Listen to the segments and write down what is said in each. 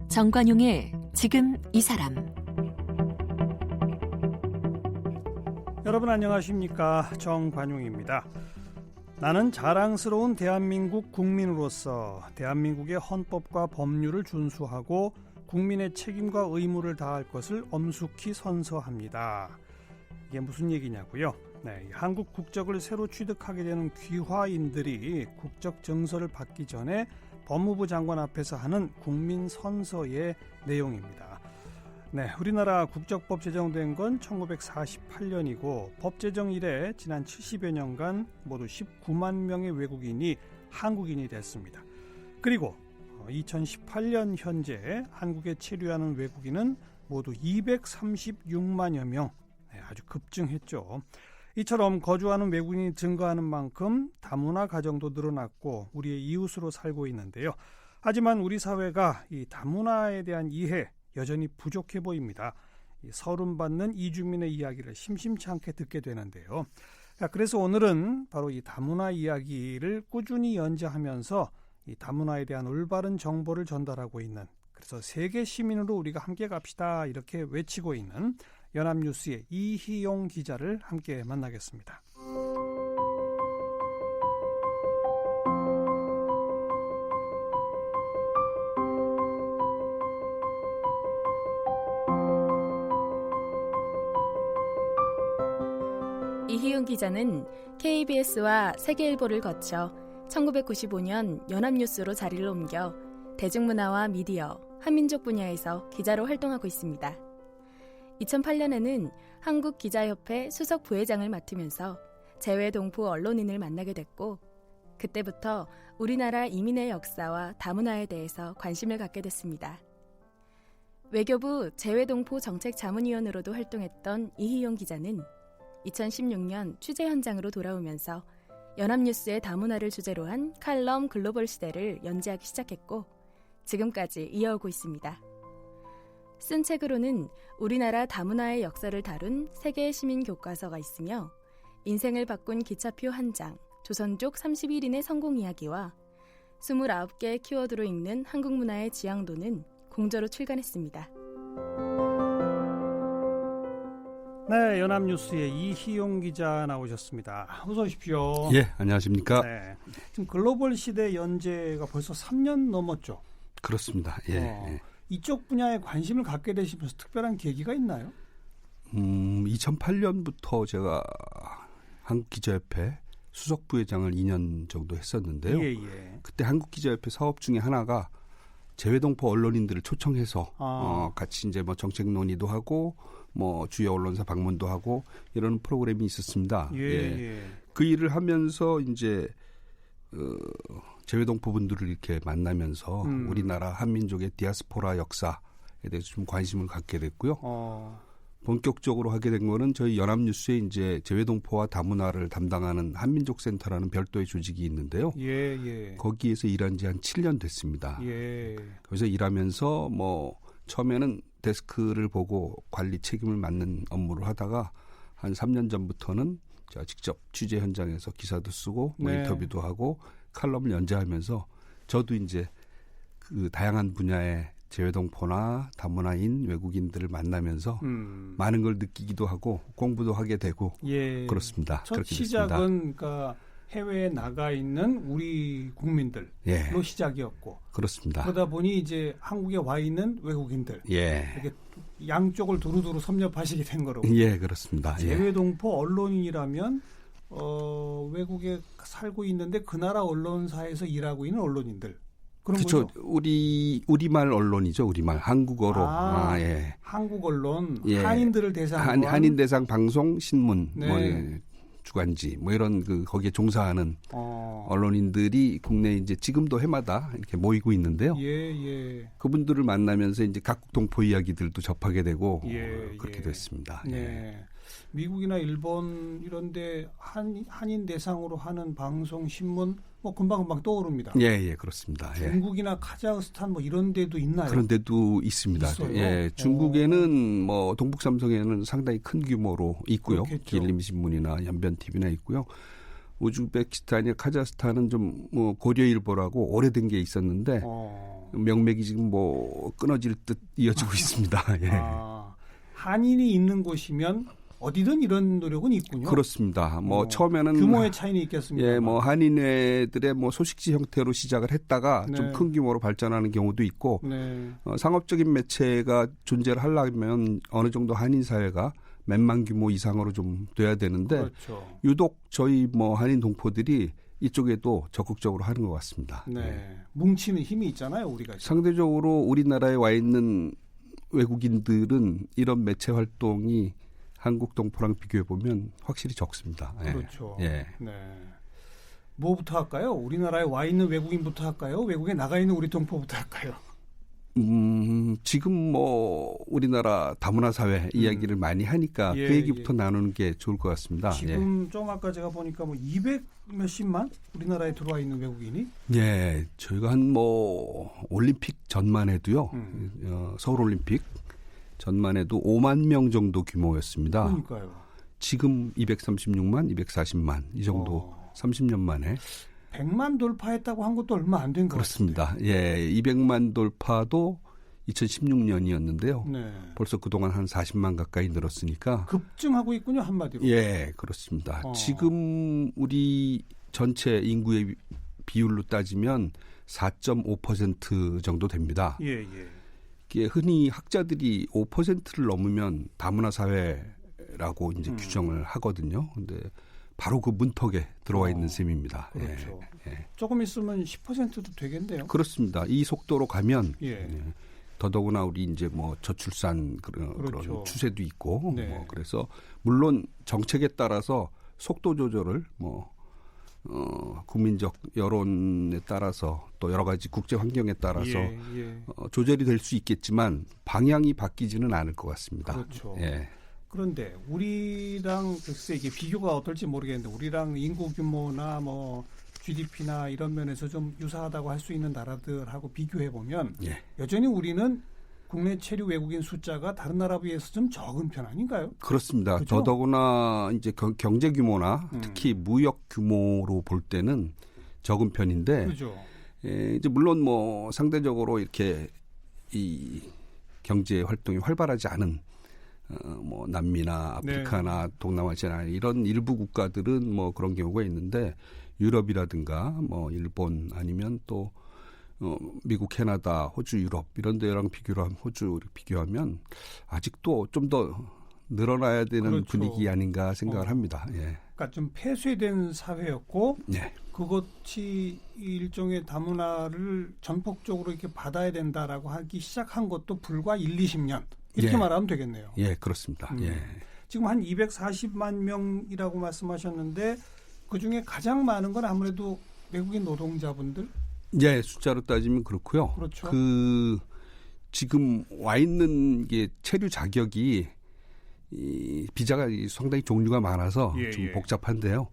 정관용의 지금 이 사람. 여러분 안녕하십니까? 정관용입니다. 나는 자랑스러운 대한민국 국민으로서 대한민국의 헌법과 법률을 준수하고 국민의 책임과 의무를 다할 것을 엄숙히 선서합니다. 이게 무슨 얘기냐고요? 네, 한국 국적을 새로 취득하게 되는 귀화인들이 국적 증서를 받기 전에 법무부 장관 앞에서 하는 국민 선서의 내용입니다. 네, 우리나라 국적법 제정된 건 1948년이고 법 제정 이래 지난 70여 년간 모두 19만 명의 외국인이 한국인이 됐습니다. 그리고 2018년 현재 한국에 체류하는 외국인은 모두 236만여 명, 네, 아주 급증했죠. 이처럼 거주하는 외국인이 증가하는 만큼 다문화 가정도 늘어났고 우리의 이웃으로 살고 있는데요. 하지만 우리 사회가 이 다문화에 대한 이해 여전히 부족해 보입니다. 서름받는 이주민의 이야기를 심심치 않게 듣게 되는데요. 그래서 오늘은 바로 이 다문화 이야기를 꾸준히 연재하면서 이 다문화에 대한 올바른 정보를 전달하고 있는, 그래서 세계 시민으로 우리가 함께 갑시다 이렇게 외치고 있는 연합뉴스의 이희용 기자를 함께 만나겠습니다. 이희용 기자는 KBS와 세계일보를 거쳐 1995년 연합뉴스로 자리를 옮겨 대중문화와 미디어, 한민족 분야에서 기자로 활동하고 있습니다. 2008년에는 한국기자협회 수석 부회장을 맡으면서 재외동포 언론인을 만나게 됐고 그때부터 우리나라 이민의 역사와 다문화에 대해서 관심을 갖게 됐습니다. 외교부 재외동포 정책자문위원으로도 활동했던 이희용 기자는 2016년 취재 현장으로 돌아오면서 연합뉴스의 다문화를 주제로 한 칼럼 글로벌 시대를 연재하기 시작했고 지금까지 이어오고 있습니다. 쓴 책으로는 우리나라 다문화의 역사를 다룬 세계 시민 교과서가 있으며 인생을 바꾼 기차표 한 장, 조선족 31인의 성공 이야기와 29개의 키워드로 읽는 한국 문화의 지향도는 공저로 출간했습니다. 네, 연합뉴스의 이희용 기자 나오셨습니다. 어서 오십시오. 예, 안녕하십니까. 네, 지금 글로벌 시대 연재가 벌써 3년 넘었죠. 그렇습니다. 예. 이쪽 분야에 관심을 갖게 되시면서 특별한 계기가 있나요? 2008년부터 제가 한국기자협회 수석부회장을 2년 정도 했었는데요. 예. 그때 한국기자협회 사업 중에 하나가 재외동포 언론인들을 초청해서 같이 이제 뭐 정책 논의도 하고 뭐 주요 언론사 방문도 하고 이런 프로그램이 있었습니다. 예. 그 일을 하면서 이제 재외동포분들을 이렇게 만나면서 우리나라 한민족의 디아스포라 역사에 대해서 좀 관심을 갖게 됐고요. 본격적으로 하게 된 거는 저희 연합뉴스에 이제 재외동포와 다문화를 담당하는 한민족센터라는 별도의 조직이 있는데요. 예. 거기에서 일한 지 한 7년 됐습니다. 예. 거기서 일하면서 뭐 처음에는 데스크를 보고 관리 책임을 맡는 업무를 하다가 한 3년 전부터는 제가 직접 취재 현장에서 기사도 쓰고 뭐 인터뷰도 하고 칼럼을 연재하면서 저도 이제 그 다양한 분야의 재외동포나 다문화인 외국인들을 만나면서 많은 걸 느끼기도 하고 공부도 하게 되고 그렇습니다. 첫 그렇게 시작은 됐습니다. 그러니까 해외에 나가 있는 우리 국민들로 시작이었고 그렇습니다. 그러다 보니 이제 한국에 와 있는 외국인들 이렇게 양쪽을 두루두루 섭렵하시게 된 거로. 그렇습니다. 재외동포 언론인이라면 외국에 살고 있는데 그 나라 언론사에서 일하고 있는 언론인들. 그렇죠. 우리말 언론이죠. 우리말 한국어로. 한국 언론 한인들을 대상으로 한인 대상 방송 신문 뭐 주간지 뭐 이런 거기에 종사하는 언론인들이 국내 이제 지금도 해마다 이렇게 모이고 있는데요. 그분들을 만나면서 이제 각국 동포 이야기들도 접하게 되고 그렇게 됐습니다. 미국이나 일본 이런데 한인 대상으로 하는 방송, 신문 뭐 금방금방 떠오릅니다. 예, 그렇습니다. 중국이나 카자흐스탄 뭐 이런 데도 있나요? 그런 데도 있습니다. 있어요? 예, 중국에는 뭐 동북삼성에는 상당히 큰 규모로 있고요. 길림신문이나 연변TV나 있고요. 우즈베키스탄이나 카자흐스탄은 좀 뭐 고려일보라고 오래된 게 있었는데 명맥이 지금 뭐 끊어질 듯 이어지고 있습니다. 예. 한인이 있는 곳이면 어디든 이런 노력은 있군요. 그렇습니다. 뭐 처음에는 규모의 차이는 있겠습니다. 예, 뭐 한인회들의 뭐 소식지 형태로 시작을 했다가 네. 좀 큰 규모로 발전하는 경우도 있고 네. 상업적인 매체가 존재를 하려면 어느 정도 한인 사회가 몇만 규모 이상으로 좀 돼야 되는데 그렇죠. 유독 저희 뭐 한인 동포들이 이쪽에도 적극적으로 하는 것 같습니다. 네. 네. 뭉치는 힘이 있잖아요, 우리가. 상대적으로 우리나라에 와 있는 외국인들은 이런 매체 활동이 한국 동포랑 비교해 보면 확실히 적습니다. 그렇죠. 예. 네. 뭐부터 할까요? 우리나라에 와 있는 외국인부터 할까요? 외국에 나가 있는 우리 동포부터 할까요? 지금 뭐 우리나라 다문화 사회 이야기를 많이 하니까 예, 그 얘기부터 나누는 게 좋을 것 같습니다. 지금 좀 아까 제가 보니까 뭐 200 몇십만 우리나라에 들어와 있는 외국인이? 예, 저희가 한 뭐 올림픽 전만 해도요. 서울 올림픽 전만 해도 5만 명 정도 규모였습니다. 그러니까요. 지금 236만, 240만 이 정도 30년 만에 100만 돌파했다고 한 것도 얼마 안 된 것 같습니다. 그렇습니다. 예, 200만 돌파도 2016년이었는데요. 네. 벌써 그동안 한 40만 가까이 늘었으니까 급증하고 있군요, 한마디로. 예, 그렇습니다. 지금 우리 전체 인구의 비율로 따지면 4.5% 정도 됩니다. 예. 이게 흔히 학자들이 5%를 넘으면 다문화 사회라고 이제 규정을 하거든요. 근데 바로 그 문턱에 들어와 있는 셈입니다. 그렇죠. 예. 조금 있으면 10%도 되겠네요. 그렇습니다. 이 속도로 가면 예. 더더구나 우리 이제 뭐 저출산 그렇죠. 그런 추세도 있고 네. 뭐 그래서 물론 정책에 따라서 속도 조절을 뭐 국민적 여론에 따라서 또 여러 가지 국제 환경에 따라서 조절이 될 수 있겠지만 방향이 바뀌지는 않을 것 같습니다. 그렇죠. 예. 그런데 우리랑 글쎄 이게 비교가 어떨지 모르겠는데 우리랑 인구 규모나 뭐 GDP나 이런 면에서 좀 유사하다고 할 수 있는 나라들하고 비교해 보면 여전히 우리는 국내 체류 외국인 숫자가 다른 나라에 비해서 좀 적은 편 아닌가요? 그렇습니다. 그렇죠? 더더구나 이제 경제 규모나 특히 무역 규모로 볼 때는 적은 편인데 그렇죠. 이제 물론 뭐 상대적으로 이렇게 이 경제 활동이 활발하지 않은 뭐 남미나 아프리카나 동남아시아나 이런 일부 국가들은 뭐 그런 경우가 있는데 유럽이라든가 뭐 일본 아니면 또 미국, 캐나다, 호주, 유럽 이런 데랑 호주 비교하면 아직도 좀 더 늘어나야 되는 그렇죠. 분위기 아닌가 생각을 합니다. 예. 그러니까 좀 폐쇄된 사회였고 네. 그것이 일종의 다문화를 전폭적으로 이렇게 받아야 된다라고 하기 시작한 것도 불과 1, 20년 이렇게 말하면 되겠네요. 예, 그렇습니다. 예. 지금 한 240만 명이라고 말씀하셨는데 그중에 가장 많은 건 아무래도 외국인 노동자분들? 예, 숫자로 따지면 그렇고요. 그렇죠. 지금 와 있는 게 체류 자격이 이 비자가 상당히 종류가 많아서 좀 복잡한데요.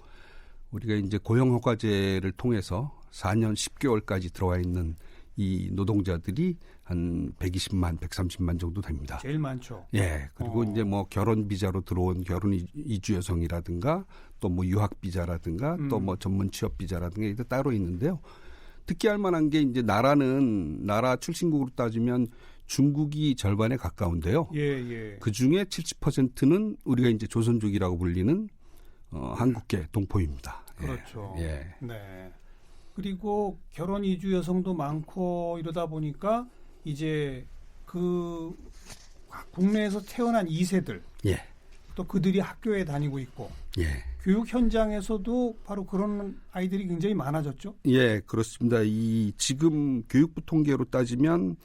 우리가 이제 고용 허가제를 통해서 4년 10개월까지 들어와 있는 이 노동자들이 한 120만, 130만 정도 됩니다. 제일 많죠. 예. 그리고 이제 뭐 결혼 비자로 들어온 결혼 이주 여성이라든가 또 뭐 유학 비자라든가 또 뭐 전문 취업 비자라든가 이게 따로 있는데요. 특기할 만한 게 이제 나라 출신국으로 따지면 중국이 절반에 가까운데요. 그 중에 70%는 우리가 이제 조선족이라고 불리는 한국계 동포입니다. 그렇죠. 예. 네. 그리고 결혼 이주 여성도 많고 이러다 보니까 이제 그 국내에서 태어난 2세들 또 그들이 학교에 다니고 있고 교육 현장에서도 바로 그런 아이들이 굉장히 많아졌죠. 예, 그렇습니다. 이 지금 교육부 통계로 따지면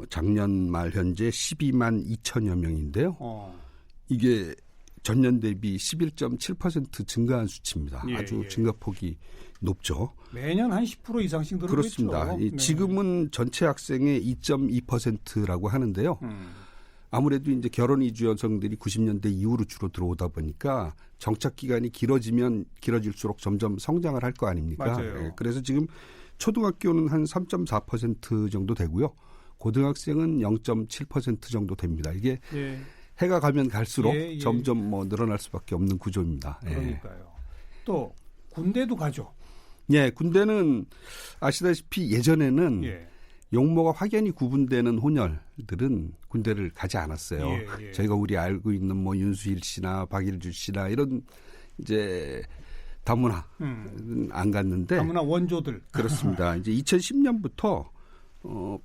작년 말 현재 12만 2천여 명인데요. 이게 전년 대비 11.7% 증가한 수치입니다. 아주 증가폭이 높죠. 매년 한 10% 이상씩 늘고 그렇습니다. 있죠. 지금은 전체 학생의 2.2%라고 하는데요. 아무래도 이제 결혼 이주 여성들이 90년대 이후로 주로 들어오다 보니까 정착 기간이 길어지면 길어질수록 점점 성장을 할 거 아닙니까? 맞아요. 예, 그래서 지금 초등학교는 한 3.4% 정도 되고요. 고등학생은 0.7% 정도 됩니다. 이게 예. 해가 가면 갈수록 예, 예. 점점 뭐 늘어날 수밖에 없는 구조입니다. 예. 그러니까요. 또 군대도 가죠. 예, 군대는 아시다시피 예전에는 예. 용모가 확연히 구분되는 혼혈들은 군대를 가지 않았어요. 예, 예. 저희가 우리 알고 있는 뭐 윤수일 씨나 박일주 씨나 이런 이제 다문화 안 갔는데 다문화 원조들. 그렇습니다. 이제 2010년부터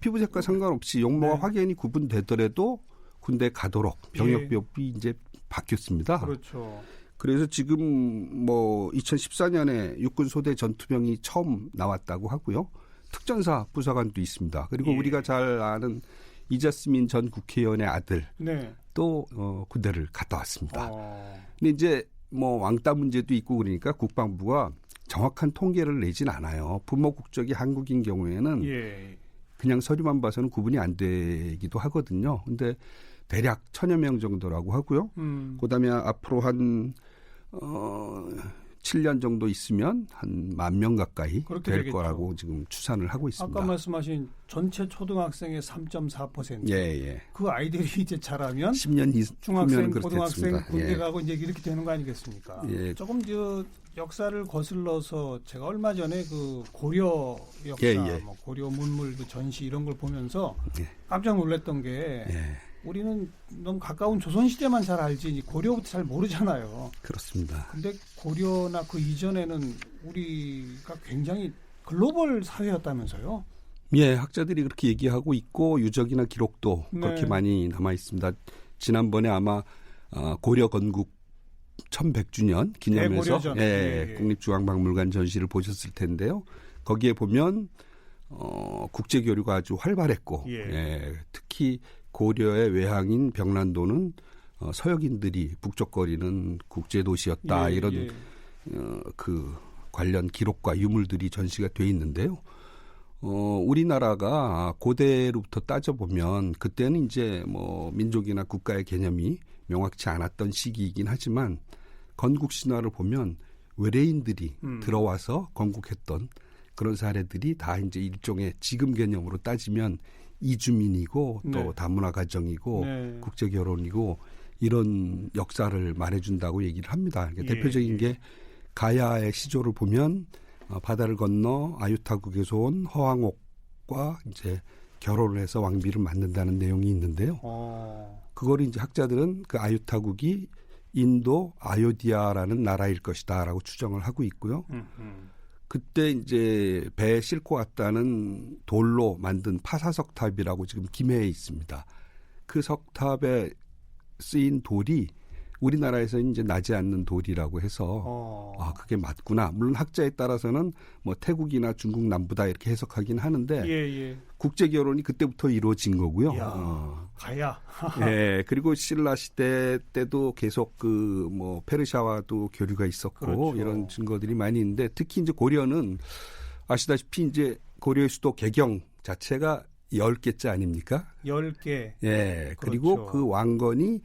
피부색과 상관없이 용모가 네. 확연히 구분되더라도 군대 가도록 병역비협이 이제 바뀌었습니다. 그렇죠. 그래서 지금 뭐 2014년에 육군 소대 전투병이 처음 나왔다고 하고요. 특전사 부사관도 있습니다. 그리고 예. 우리가 잘 아는 이자스민 전 국회의원의 아들 네. 또 군대를 갔다 왔습니다. 어. 근데 이제 뭐 왕따 문제도 있고 그러니까 국방부가 정확한 통계를 내진 않아요. 부모 국적이 한국인 경우에는 예. 그냥 서류만 봐서는 구분이 안 되기도 하거든요. 근데 대략 1000여 명 정도라고 하고요. 그다음에 앞으로 한 7년 정도 있으면 한 10,000명 가까이 그렇게 될 되겠죠. 거라고 지금 추산을 하고 있습니다. 아까 말씀하신 전체 초등학생의 3.4%. 예, 예. 그 아이들이 이제 자라면 10년 중학생, 후면 고등학생, 그렇겠습니다. 군대 예. 가고 이제 이렇게 되는 거 아니겠습니까? 예. 조금 역사를 거슬러서 제가 얼마 전에 그 고려 역사, 예, 예. 뭐 고려 문물 그 전시 이런 걸 보면서 예. 깜짝 놀랐던 게 예. 우리는 너무 가까운 조선 시대만 잘 알지 고려부터 잘 모르잖아요. 그렇습니다. 근데 고려나 그 이전에는 우리가 굉장히 글로벌 사회였다면서요? 예, 학자들이 그렇게 얘기하고 있고 유적이나 기록도 네. 그렇게 많이 남아 있습니다. 지난번에 아마 고려 건국 1100주년 기념해서 대고려전. 예, 국립중앙박물관 전시를 보셨을 텐데요. 거기에 보면 국제 교류가 아주 활발했고 예, 특히 고려의 외항인 병란도는 서역인들이 북적거리는 국제 도시였다 이런 그 관련 기록과 유물들이 전시가 돼 있는데요. 우리나라가 고대로부터 따져보면 그때는 이제 뭐 민족이나 국가의 개념이 명확치 않았던 시기이긴 하지만 건국 신화를 보면 외래인들이 들어와서 건국했던 그런 사례들이 다 이제 일종의 지금 개념으로 따지면 이주민이고 또 네. 다문화 가정이고 네. 국제 국제결혼이고 이런 역사를 말해준다고 얘기를 합니다. 그러니까 예, 대표적인 게 가야의 시조를 보면 바다를 건너 아유타국에서 온 허황옥과 이제 결혼을 해서 왕비를 만든다는 내용이 있는데요. 그걸 이제 학자들은 그 아유타국이 인도 아요디아라는 나라일 것이다라고 추정을 하고 있고요. 그때 이제 배에 싣고 왔다는 돌로 만든 파사석탑이라고 지금 김해에 있습니다. 그 석탑에 쓰인 돌이 우리나라에서 이제 나지 않는 돌이라고 해서 그게 맞구나. 물론 학자에 따라서는 뭐 태국이나 중국 남부다 이렇게 해석하긴 하는데 국제 결혼이 그때부터 이루어진 거고요. 가야. 예. 그리고 신라 시대 때도 계속 그 뭐 페르시아와도 교류가 있었고 그렇죠. 이런 증거들이 많이 있는데 특히 이제 고려는 아시다시피 이제 고려의 수도 개경 자체가 10개째 아닙니까? 10개. 예. 그리고 그렇죠. 그 왕건이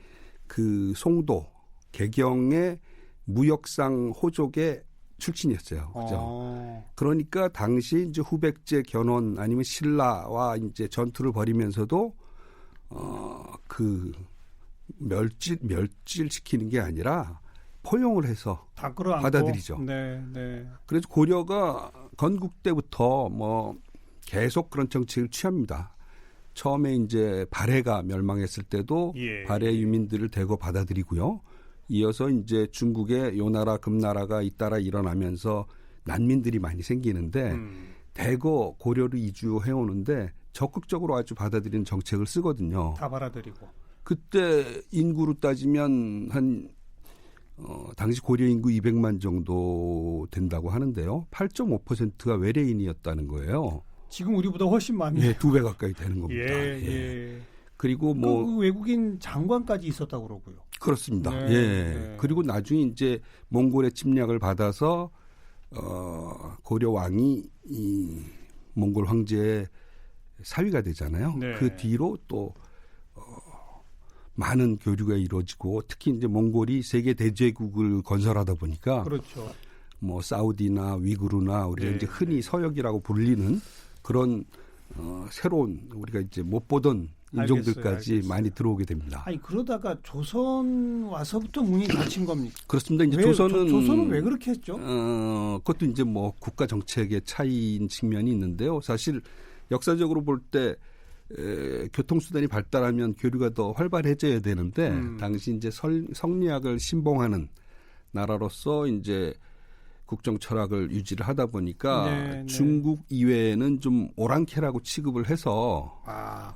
그 송도 개경의 무역상 호족의 출신이었어요. 그죠? 그러니까 당시 이제 후백제 견훤 아니면 신라와 이제 전투를 벌이면서도 그 멸질 시키는 게 아니라 포용을 해서 다 끌어안고 받아들이죠. 네, 네. 그래서 고려가 건국 때부터 뭐 계속 그런 정책을 취합니다. 처음에 이제 발해가 멸망했을 때도 발해 유민들을 대거 받아들이고요. 이어서 이제 중국의 요나라 금나라가 잇따라 일어나면서 난민들이 많이 생기는데 대거 고려를 이주해 오는데 적극적으로 아주 받아들이는 정책을 쓰거든요. 다 받아들이고. 그때 인구로 따지면 한 당시 고려 인구 200만 정도 된다고 하는데요. 8.5%가 외래인이었다는 거예요. 지금 우리보다 훨씬 많네요. 예, 2배 가까이 되는 겁니다. 예. 그리고 뭐 그 외국인 장관까지 있었다고 그러고요. 그렇습니다. 네, 예. 네. 그리고 나중에 이제 몽골의 침략을 받아서 고려 왕이 이 몽골 황제의 사위가 되잖아요. 네. 그 뒤로 또 많은 교류가 이루어지고 특히 이제 몽골이 세계 대제국을 건설하다 보니까 그렇죠. 뭐 사우디나 위구르나 우리가 네. 이제 흔히 서역이라고 불리는 그런 새로운 우리가 이제 못 보던 인종들까지 알겠어요. 많이 들어오게 됩니다. 아니 그러다가 조선 와서부터 문이 닫힌 겁니까? 그렇습니다. 이제 왜, 조선은 왜 그렇게 했죠? 그것도 이제 뭐 국가 정책의 차이인 측면이 있는데요. 사실 역사적으로 볼 때 교통수단이 발달하면 교류가 더 활발해져야 되는데 당시 이제 성리학을 신봉하는 나라로서 이제 국정 철학을 유지를 하다 보니까 네, 중국 이외에는 좀 오랑캐라고 취급을 해서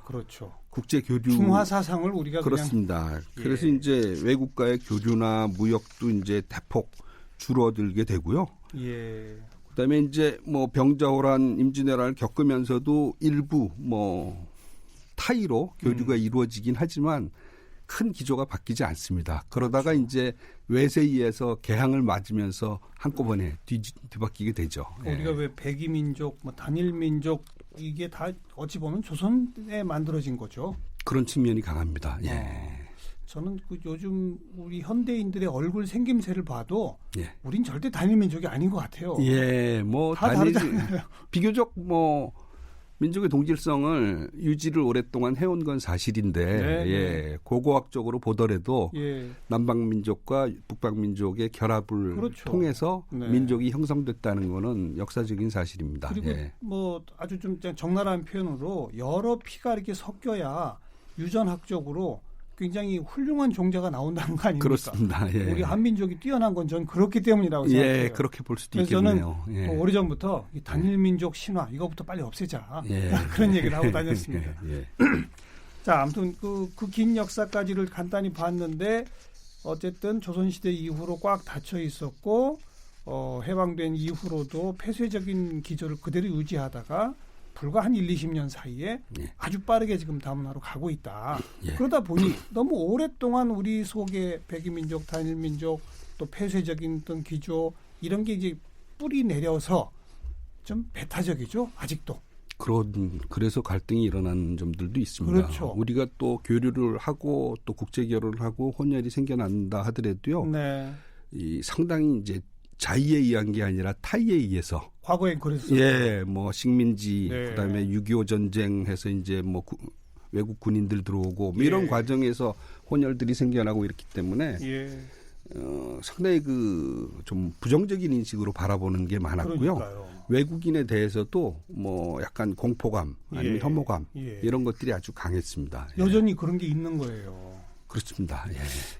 그렇죠. 국제 교류 중화 사상을 우리가 그렇습니다. 예. 그래서 이제 외국과의 교류나 무역도 이제 대폭 줄어들게 되고요. 예. 그다음에 이제 뭐 병자호란, 임진왜란을 겪으면서도 일부 뭐 타이로 교류가 이루어지긴 하지만 큰 기조가 바뀌지 않습니다. 그러다가 그렇죠. 이제 외세에 의해서 개항을 맞으면서 한꺼번에 뒤바뀌게 되죠. 우리가 예. 왜 백이민족, 뭐 단일민족 이게 다 어찌 보면 조선에 만들어진 거죠. 그런 측면이 강합니다. 예. 저는 그 요즘 우리 현대인들의 얼굴 생김새를 봐도 예. 우린 절대 단일민족이 아닌 것 같아요. 예, 뭐 다 다르잖아요. 비교적 뭐 민족의 동질성을 유지를 오랫동안 해온 건 사실인데, 네, 예, 고고학적으로 보더라도 예. 남방민족과 북방민족의 결합을 그렇죠. 통해서 네. 민족이 형성됐다는 것은 역사적인 사실입니다. 그리고 예. 뭐 아주 좀 적나라한 표현으로 여러 피가 이렇게 섞여야 유전학적으로 굉장히 훌륭한 종자가 나온다는 거 아닙니까? 그렇습니다. 예. 우리 한민족이 뛰어난 건 전 그렇기 때문이라고 생각해요. 예, 그렇게 볼 수도 그래서 저는 있겠네요. 예. 또 오래전부터 이 단일민족 신화 이거부터 빨리 없애자 예. 그런 얘기를 하고 다녔습니다. 예. 자, 아무튼 그 긴 역사까지를 간단히 봤는데 어쨌든 조선시대 이후로 꽉 닫혀 있었고 해방된 이후로도 폐쇄적인 기조를 그대로 유지하다가 불과 한 20년 사이에 예. 아주 빠르게 지금 다문화로 가고 있다. 예. 그러다 보니 너무 오랫동안 우리 속에 백이민족, 단일민족 또 폐쇄적인 어떤 기조 이런 게 이제 뿌리 내려서 좀 배타적이죠. 아직도. 그래서 갈등이 일어나는 점들도 있습니다. 그렇죠. 우리가 또 교류를 하고 또 국제 결혼을 하고 혼혈이 생겨난다 하더라도요. 네. 이 상당히 이제 자의에 의한 게 아니라 타의에 의해서. 과거엔 그랬어요. 예, 뭐 식민지 네. 그다음에 6.25 전쟁해서 이제 뭐 외국 군인들 들어오고 뭐 이런 예. 과정에서 혼혈들이 생겨나고 이렇기 때문에 예. 상당히 그 좀 부정적인 인식으로 바라보는 게 많았고요. 그러니까요. 외국인에 대해서도 뭐 약간 공포감 아니면 예. 혐오감 예. 이런 것들이 아주 강했습니다. 예. 여전히 그런 게 있는 거예요. 그렇습니다. 예.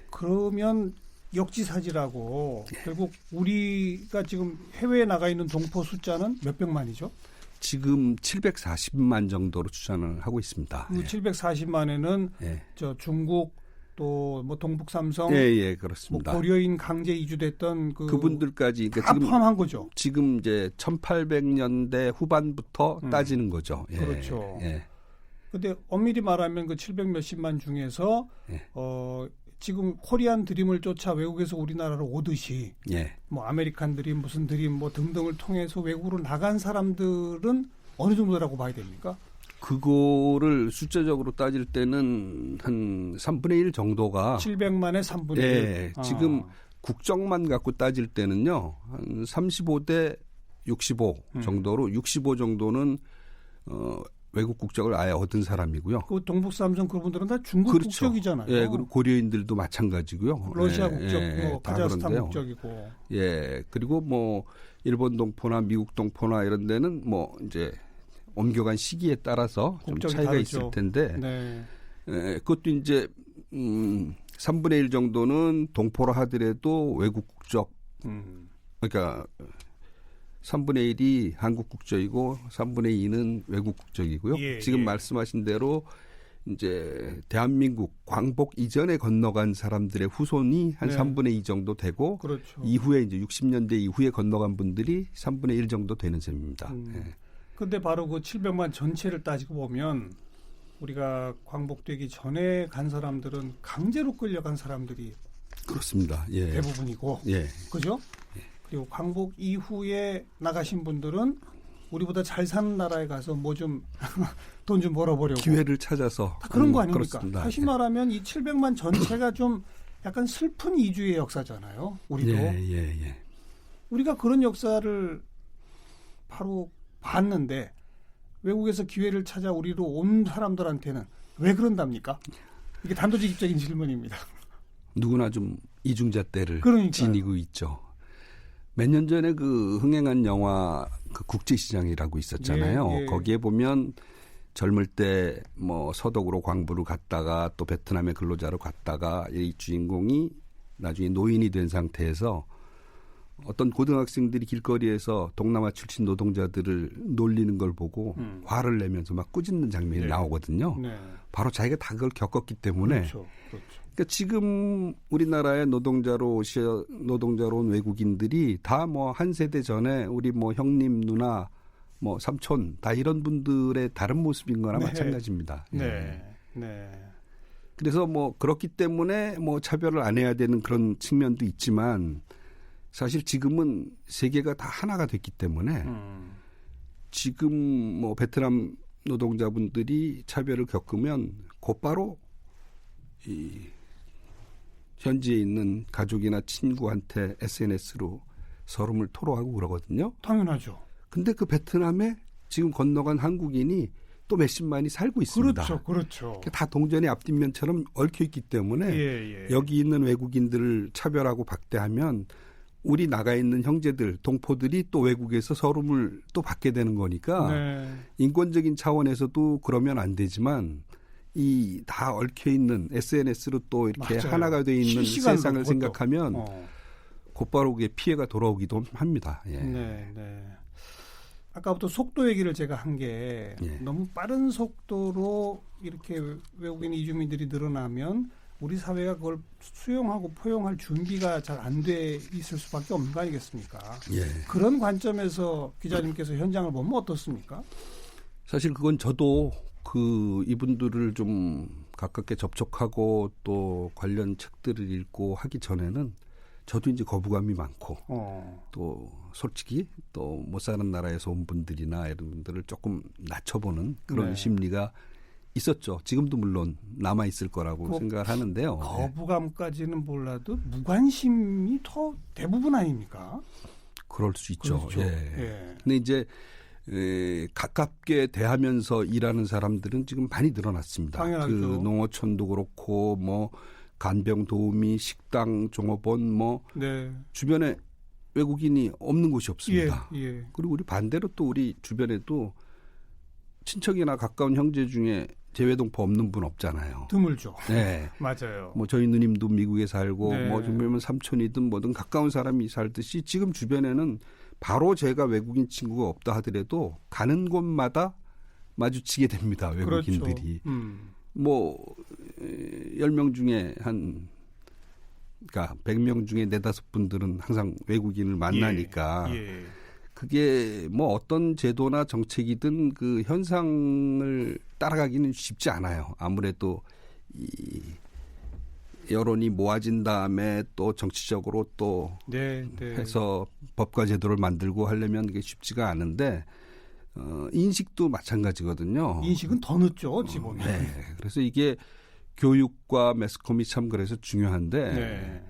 그러면 역지사지라고 결국 우리가 지금 해외에 나가 있는 동포 숫자는 몇백만이죠? 지금 740만 정도로 추산을 하고 있습니다. 그 740만에는 예. 저 중국 또 뭐 동북 삼성, 예, 뭐 그렇습니다. 고려인 강제 이주됐던 그분들까지 다 그러니까 포함한 거죠. 지금 이제 1800년대 후반부터 따지는 거죠. 예. 그렇죠. 예. 근데 엄밀히 말하면 그 700 몇십만 중에서 예. 지금 코리안 드림을 쫓아 외국에서 우리나라로 오듯이 예. 뭐 아메리칸 드림 무슨 드림 뭐 등등을 통해서 외국으로 나간 사람들은 어느 정도라고 봐야 됩니까? 그거를 숫자적으로 따질 때는 한 3분의 1 정도가 700만의 3분의 1. 예, 지금 국적만 갖고 따질 때는요. 한 35대 65 정도로 65 정도는 외국 국적을 아예 얻은 사람이고요. 그 동북 삼성 그분들은 다 중국 그렇죠. 국적이잖아요. 예, 그리고 고려인들도 마찬가지고요. 러시아 예, 국적, 예, 뭐 다 카자흐스탄 그런데요. 국적이고. 예, 그리고 뭐 일본 동포나 미국 동포나 이런 데는 뭐 이제 옮겨간 시기에 따라서 좀 국적이 차이가 다르죠. 있을 텐데 네. 그것도 이제 3분의 1 정도는 동포라 하더라도 외국 국적 그러니까 3분의 1이 한국 국적이고 3분의 2는 외국 국적이고요. 예, 지금 예. 말씀하신 대로 이제 대한민국 광복 이전에 건너간 사람들의 후손이 한 네. 3분의 2 정도 되고 그렇죠. 이후에 이제 60년대 이후에 건너간 분들이 3분의 1 정도 되는 셈입니다. 예. 근데 바로 그 700만 전체를 따지고 보면 우리가 광복되기 전에 간 사람들은 강제로 끌려간 사람들이 그렇습니다. 예. 대부분이고, 예. 그죠? 그리고 광복 이후에 나가신 분들은 우리보다 잘 사는 나라에 가서 뭐 좀 돈 좀 벌어보려고 기회를 찾아서 다 그런 거 아닙니까? 그렇습니다. 다시 말하면 이 700만 전체가 좀 약간 슬픈 이주의 역사잖아요. 우리도 예. 우리가 그런 역사를 바로 봤는데 외국에서 기회를 찾아 우리로 온 사람들한테는 왜 그런답니까? 이게 단도직입적인 질문입니다. 누구나 좀 이중자 때를 그러니까요. 지니고 있죠. 몇 년 전에 그 흥행한 영화 그 국제시장이라고 있었잖아요. 예. 거기에 보면 젊을 때 뭐 서독으로 광부를 갔다가 또 베트남의 근로자로 갔다가 이 주인공이 나중에 노인이 된 상태에서 어떤 고등학생들이 길거리에서 동남아 출신 노동자들을 놀리는 걸 보고 화를 내면서 막 꾸짖는 장면이 나오거든요. 네. 바로 자기가 다 그걸 겪었기 때문에 그렇죠. 그러니까 지금 우리나라에 노동자로 온 외국인들이 다 뭐 한 세대 전에 우리 뭐 형님, 누나, 뭐 삼촌 다 이런 분들의 다른 모습인 거나 네. 마찬가지입니다. 네. 그래서 뭐 그렇기 때문에 뭐 차별을 안 해야 되는 그런 측면도 있지만 사실 지금은 세계가 다 하나가 됐기 때문에 지금 뭐 베트남 노동자분들이 차별을 겪으면 곧바로 이 현지에 있는 가족이나 친구한테 SNS로 서름을 토로하고 그러거든요. 당연하죠. 근데 그 베트남에 지금 건너간 한국인이 또 몇십만이 살고 있습니다. 그렇죠. 다 동전의 앞뒷면처럼 얽혀 있기 때문에 여기 있는 외국인들을 차별하고 박대하면 우리 나가 있는 형제들, 동포들이 또 외국에서 서름을 또 받게 되는 거니까 인권적인 차원에서도 그러면 안 되지만 이 다 얽혀 있는 SNS로 또 이렇게 맞아요. 하나가 돼 있는 세상을 그것도. 생각하면 곧바로 그게 피해가 돌아오기도 합니다. 예. 네. 아까부터 속도 얘기를 제가 한 게 너무 빠른 속도로 이렇게 외국인 이주민들이 늘어나면 우리 사회가 그걸 수용하고 포용할 준비가 잘 안 돼 있을 수밖에 없는 거 아니겠습니까? 예. 그런 관점에서 기자님께서 현장을 보면 어떻습니까? 사실 그건 저도 그 이분들을 좀 가깝게 접촉하고 또 관련 책들을 읽고 하기 전에는 저도 이제 거부감이 많고 또 솔직히 또 못 사는 나라에서 온 분들이나 이런 분들을 조금 낮춰보는 그런 심리가 있었죠. 지금도 물론 남아 있을 거라고 생각을 하는데요. 거부감까지는 몰라도 무관심이 더 대부분 아닙니까? 그럴 수 있죠. 그렇죠. 예. 근데 이제 가깝게 대하면서 일하는 사람들은 지금 많이 늘어났습니다. 당연하죠. 그 농어촌도 그렇고 뭐 간병 도우미, 식당, 종업원 뭐 주변에 외국인이 없는 곳이 없습니다. 그리고 우리 반대로 또 우리 주변에도 친척이나 가까운 형제 중에 재외동포 없는 분 없잖아요. 드물죠. 네. 맞아요. 뭐 저희 누님도 미국에 살고 뭐 주변에 삼촌이든 뭐든 가까운 사람이 살듯이 지금 주변에는 바로 제가 외국인 친구가 없다 하더라도 가는 곳마다 마주치게 됩니다. 외국인들이. 그렇죠. 뭐 10명 중에 그러니까 100명 중에 4-5분들은 항상 외국인을 만나니까 그게 뭐 어떤 제도나 정책이든 그 현상을 따라가기는 쉽지 않아요. 아무래도 이 여론이 모아진 다음에 또 정치적으로 또 해서 법과 제도를 만들고 하려면 그게 쉽지가 않은데 인식도 마찬가지거든요. 인식은 더 늦죠. 어찌 보면. 그래서 이게 교육과 매스컴이 참 그래서 중요한데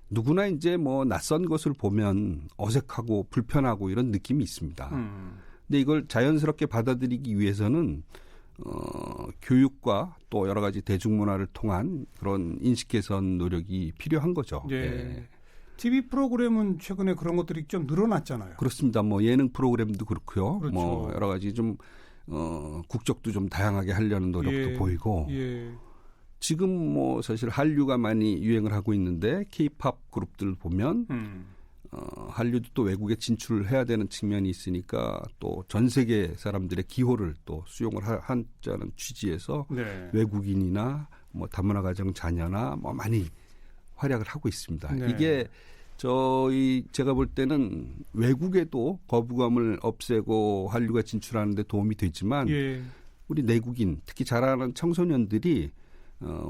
누구나 이제 뭐 낯선 것을 보면 어색하고 불편하고 이런 느낌이 있습니다. 근데 이걸 자연스럽게 받아들이기 위해서는 교육과 또 여러 가지 대중문화를 통한 그런 인식 개선 노력이 필요한 거죠. TV 프로그램은 최근에 그런 것들이 좀 늘어났잖아요. 그렇습니다. 뭐 예능 프로그램도 그렇고요. 그렇죠. 뭐 여러 가지 좀 국적도 좀 다양하게 하려는 노력도 보이고. 지금 뭐 사실 한류가 많이 유행을 하고 있는데 K-팝 그룹들 보면 한류도 또 외국에 진출을 해야 되는 측면이 있으니까 또 전 세계 사람들의 기호를 또 수용을 하자는 취지에서 외국인이나 뭐 다문화 가정 자녀나 뭐 많이 활약을 하고 있습니다. 이게 제가 볼 때는 외국에도 거부감을 없애고 한류가 진출하는 데 도움이 되지만 우리 내국인 특히 자라는 청소년들이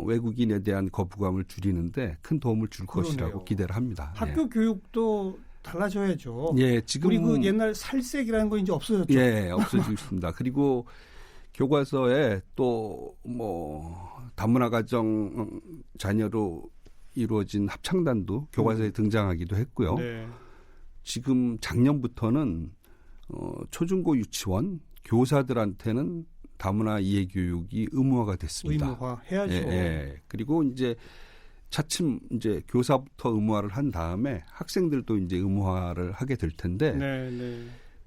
외국인에 대한 거부감을 줄이는데 큰 도움을 줄 것이라고 기대를 합니다. 학교 교육도 달라져야죠. 예, 지금 우리 그 옛날 살색이라는 거 이제 없어졌죠. 예, 없어지고 있습니다. 그리고 교과서에 또 뭐 다문화 가정 자녀로 이루어진 합창단도 교과서에 등장하기도 했고요. 네. 지금 작년부터는 초중고 유치원 교사들한테는 다문화 이해 교육이 의무화가 됐습니다. 의무화 해야죠. 예, 예. 그리고 이제 차츰 이제 교사부터 의무화를 한 다음에 학생들도 이제 의무화를 하게 될 텐데 네, 네.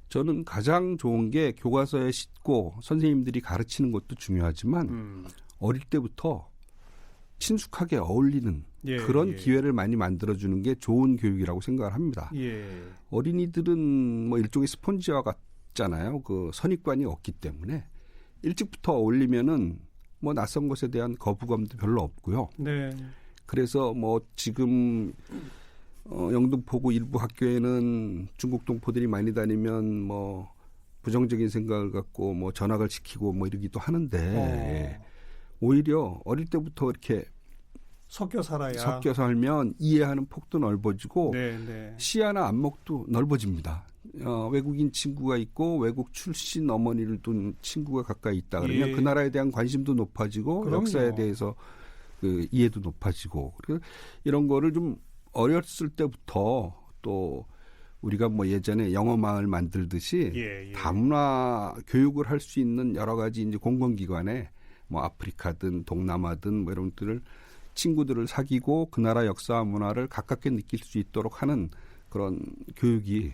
저는 가장 좋은 게 교과서에 싣고 선생님들이 가르치는 것도 중요하지만 어릴 때부터 친숙하게 어울리는 예, 그런 예. 기회를 많이 만들어주는 게 좋은 교육이라고 생각을 합니다. 예. 어린이들은 뭐 일종의 스폰지와 같잖아요. 그 선입관이 없기 때문에 일찍부터 어울리면은 뭐 낯선 것에 대한 거부감도 별로 없고요. 네. 그래서 뭐 지금 영등포구 일부 학교에는 중국 동포들이 많이 다니면 뭐 부정적인 생각을 갖고 뭐 전학을 시키고 뭐 이러기도 하는데 오히려 어릴 때부터 이렇게 섞여 살아야. 섞여 살면 이해하는 폭도 넓어지고 네, 네. 시야나 안목도 넓어집니다. 외국인 친구가 있고 외국 출신 어머니를 둔 친구가 가까이 있다 그러면 예. 그 나라에 대한 관심도 높아지고 그럼요. 역사에 대해서 그 이해도 높아지고 그리고 이런 거를 좀 어렸을 때부터 또 우리가 뭐 예전에 영어 마을 만들듯이 예, 예. 다문화 교육을 할 수 있는 여러 가지 이제 공공기관에 뭐 아프리카든 동남아든 뭐 이런 것들을 친구들을 사귀고 그 나라 역사와 문화를 가깝게 느낄 수 있도록 하는 그런 교육이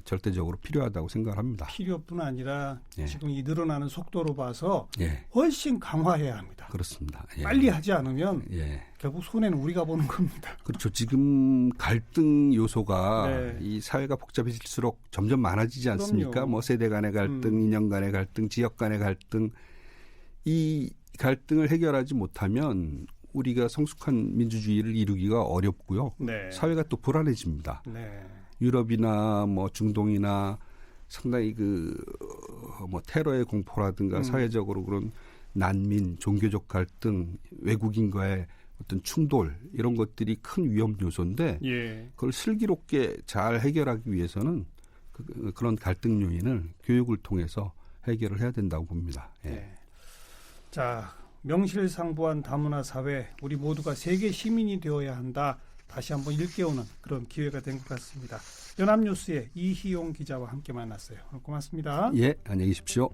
절대적으로 필요하다고 생각합니다. 필요뿐 아니라 예. 지금 이 늘어나는 속도로 봐서 예, 훨씬 강화해야 합니다. 그렇습니다. 예. 빨리 하지 않으면 예. 결국 손해는 우리가 보는 겁니다. 그렇죠. 지금 갈등 요소가 네. 이 사회가 복잡해질수록 점점 많아지지 않습니까? 그럼요. 뭐 세대 간의 갈등, 인연 간의 갈등, 지역 간의 갈등. 이 갈등을 해결하지 못하면 우리가 성숙한 민주주의를 이루기가 어렵고요. 네. 사회가 또 불안해집니다. 네. 유럽이나 뭐 중동이나 상당히 뭐 테러의 공포라든가 사회적으로 그런 난민, 종교적 갈등, 외국인과의 어떤 충돌 이런 것들이 큰 위험 요소인데 예. 그걸 슬기롭게 잘 해결하기 위해서는 그런 갈등 요인을 교육을 통해서 해결을 해야 된다고 봅니다. 예. 네. 자, 명실상부한 다문화 사회, 우리 모두가 세계 시민이 되어야 한다. 다시 한번 일깨우는 그런 기회가 된 것 같습니다. 연합뉴스의 이희용 기자와 함께 만났어요. 오늘 고맙습니다. 예, 안녕히 계십시오.